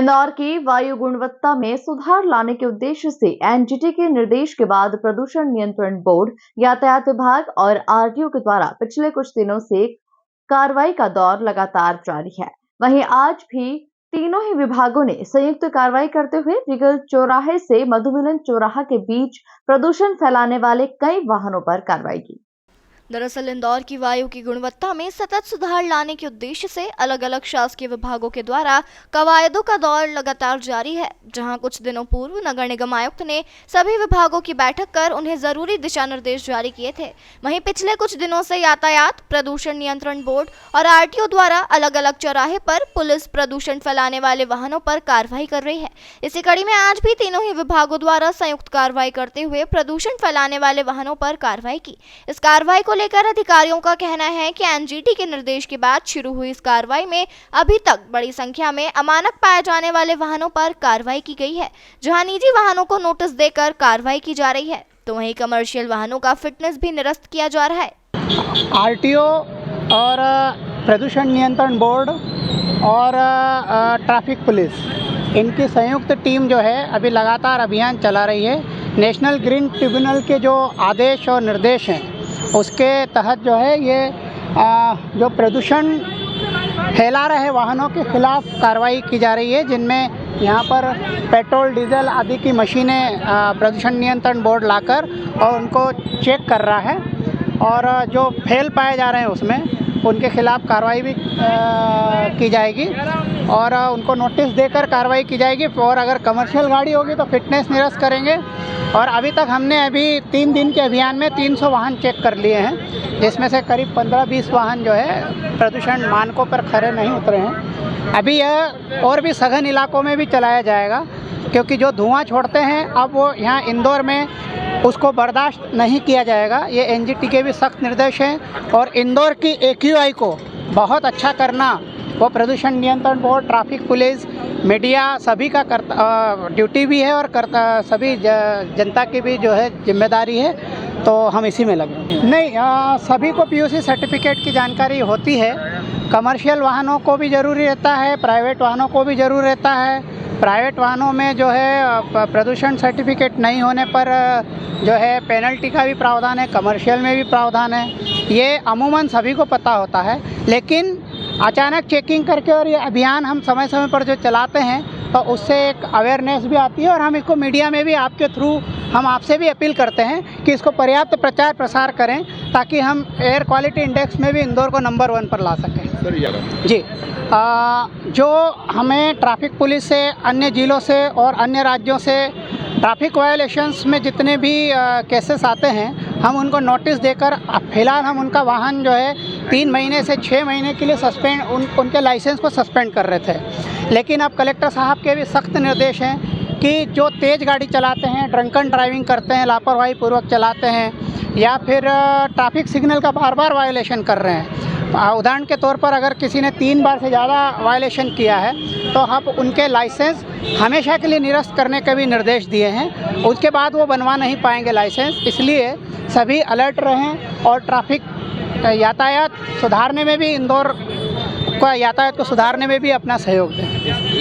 इंदौर की वायु गुणवत्ता में सुधार लाने के उद्देश्य से एनजीटी के निर्देश के बाद प्रदूषण नियंत्रण बोर्ड, यातायात विभाग और आरटीओ के द्वारा पिछले कुछ दिनों से कार्रवाई का दौर लगातार जारी है। वहीं आज भी तीनों ही विभागों ने संयुक्त कार्रवाई करते हुए रिगल चौराहे से मधुमिलन चौराहा के बीच प्रदूषण फैलाने वाले कई वाहनों पर कार्रवाई की। दरअसल इंदौर की वायु की गुणवत्ता में सतत सुधार लाने के उद्देश्य से अलग अलग शासकीय विभागों के द्वारा कवायदों का दौर लगातार जारी है, जहां कुछ दिनों पूर्व नगर निगम आयुक्त ने सभी विभागों की बैठक कर उन्हें जरूरी दिशा निर्देश जारी किए थे। वहीं पिछले कुछ दिनों से यातायात, प्रदूषण नियंत्रण बोर्ड और आरटीओ द्वारा अलग अलग चौराहे पर पुलिस प्रदूषण फैलाने वाले वाहनों पर कार्रवाई कर रही है। इसी कड़ी में आज भी तीनों ही विभागों द्वारा संयुक्त कार्रवाई करते हुए प्रदूषण फैलाने वाले वाहनों पर कार्रवाई की। इस कार्रवाई को लेकर अधिकारियों का कहना है कि एनजीटी के निर्देश के बाद शुरू हुई इस कार्रवाई में अभी तक बड़ी संख्या में अमानक पाए जाने वाले वाहनों पर कार्रवाई की गई है, जहां निजी वाहनों को नोटिस देकर कार्रवाई की जा रही है, तो वहीं कमर्शियल वाहनों का फिटनेस भी निरस्त किया जा रहा है। आरटीओ और प्रदूषण नियंत्रण बोर्ड और ट्रैफिक पुलिस, इनकी संयुक्त टीम जो है अभी लगातार अभियान चला रही है। नेशनल ग्रीन ट्रिब्यूनल के जो आदेश और निर्देश हैं उसके तहत जो है ये जो प्रदूषण फैला रहे वाहनों के खिलाफ कार्रवाई की जा रही है, जिनमें यहाँ पर पेट्रोल, डीजल आदि की मशीनें प्रदूषण नियंत्रण बोर्ड लाकर और उनको चेक कर रहा है और जो फेल पाए जा रहे हैं उसमें उनके खिलाफ कार्रवाई भी की जाएगी और उनको नोटिस देकर कार्रवाई की जाएगी। और अगर कमर्शियल गाड़ी होगी तो फिटनेस निरस्त करेंगे। और अभी तक हमने 3 दिन के अभियान में 300 वाहन चेक कर लिए हैं, जिसमें से करीब 15-20 वाहन जो है प्रदूषण मानकों पर खरे नहीं उतरे हैं। अभी यह और भी सघन इलाकों में भी चलाया जाएगा, क्योंकि जो धुआं छोड़ते हैं अब वो यहाँ इंदौर में उसको बर्दाश्त नहीं किया जाएगा। ये एनजीटी के भी सख्त निर्देश हैं और इंदौर की AQI को बहुत अच्छा करना वो प्रदूषण नियंत्रण बोर्ड, ट्रैफिक पुलिस, मीडिया सभी का ड्यूटी भी है और सभी जनता की भी जो है जिम्मेदारी है, तो हम इसी में लगे। नहीं, सभी को PUC सर्टिफिकेट की जानकारी होती है। कमर्शियल वाहनों को भी ज़रूरी रहता है, प्राइवेट वाहनों को भी ज़रूर रहता है। प्राइवेट वाहनों में जो है प्रदूषण सर्टिफिकेट नहीं होने पर जो है पेनल्टी का भी प्रावधान है, कमर्शियल में भी प्रावधान है। ये अमूमन सभी को पता होता है, लेकिन अचानक चेकिंग करके और ये अभियान हम समय समय पर जो चलाते हैं तो उससे एक अवेयरनेस भी आती है और हम इसको मीडिया में भी आपके थ्रू हम आपसे भी अपील करते हैं कि इसको पर्याप्त प्रचार प्रसार करें, ताकि हम एयर क्वालिटी इंडेक्स में भी इंदौर को नंबर 1 पर ला सकें। जी, जो हमें ट्रैफिक पुलिस से, अन्य जिलों से और अन्य राज्यों से ट्रैफिक वायलेशंस में जितने भी केसेस आते हैं, हम उनको नोटिस देकर फिलहाल हम उनका वाहन जो है 3 महीने से 6 महीने के लिए सस्पेंड उनके लाइसेंस को सस्पेंड कर रहे थे। लेकिन अब कलेक्टर साहब के भी सख्त निर्देश हैं कि जो तेज़ गाड़ी चलाते हैं, ड्रंकन ड्राइविंग करते हैं, लापरवाही पूर्वक चलाते हैं या फिर ट्रैफिक सिग्नल का बार-बार वायलेशन कर रहे हैं, उदाहरण के तौर पर अगर किसी ने 3 बार से ज़्यादा वायलेशन किया है तो अब उनके लाइसेंस हमेशा के लिए निरस्त करने के भी निर्देश दिए हैं। उसके बाद वो बनवा नहीं पाएंगे लाइसेंस। इसलिए सभी अलर्ट रहें और ट्रैफिक यातायात सुधारने में भी, इंदौर का यातायात को सुधारने में भी अपना सहयोग दें।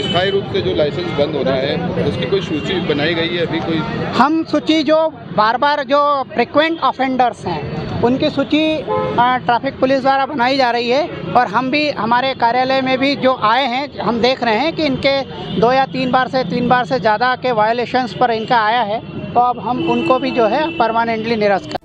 स्थायी रूप से जो लाइसेंस बंद हो रहा है उसकी कोई सूची बनाई गई है अभी? कोई हम सूची जो बार-बार जो फ्रिक्वेंट ऑफेंडर्स हैं उनकी सूची ट्रैफिक पुलिस द्वारा बनाई जा रही है और हम भी हमारे कार्यालय में भी जो आए हैं हम देख रहे हैं कि इनके 2 या 3 बार से ज़्यादा के वायलेशंस पर इनका आया है, तो अब हम उनको भी जो है परमानेंटली निरस्त